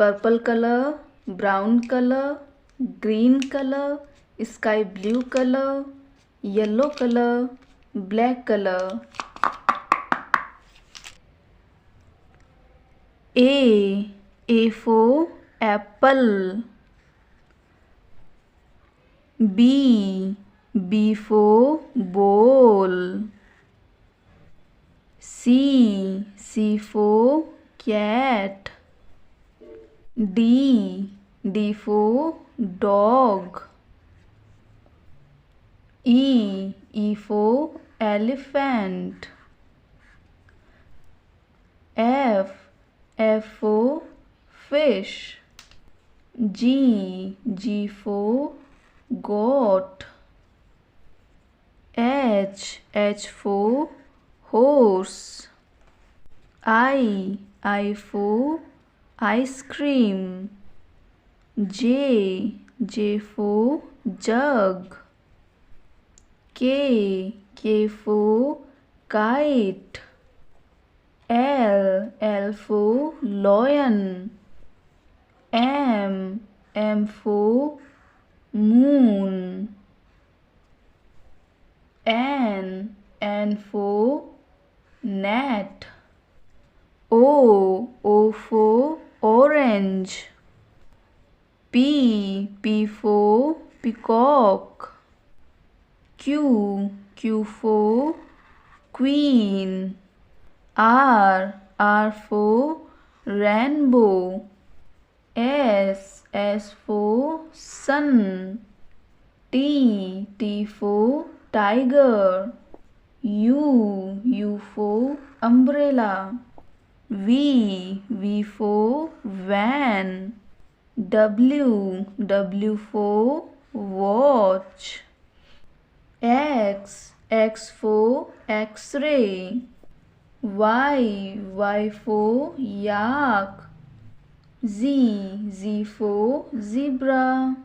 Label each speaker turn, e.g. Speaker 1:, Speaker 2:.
Speaker 1: purple color, brown color, green color, sky blue color, yellow color, black color. A for apple. B for bowl. C for cat. D for dog. E for elephant. F for fish. G for goat. H for horse. I for ice cream. J for jug. K for kite. L for lion. M for moon. N for net. O for orange. P for peacock. Q for queen. R for rainbow. S for sun. T for tiger. U for umbrella. V for van. W for watch. X for x-ray. Y for yak. Z for zebra.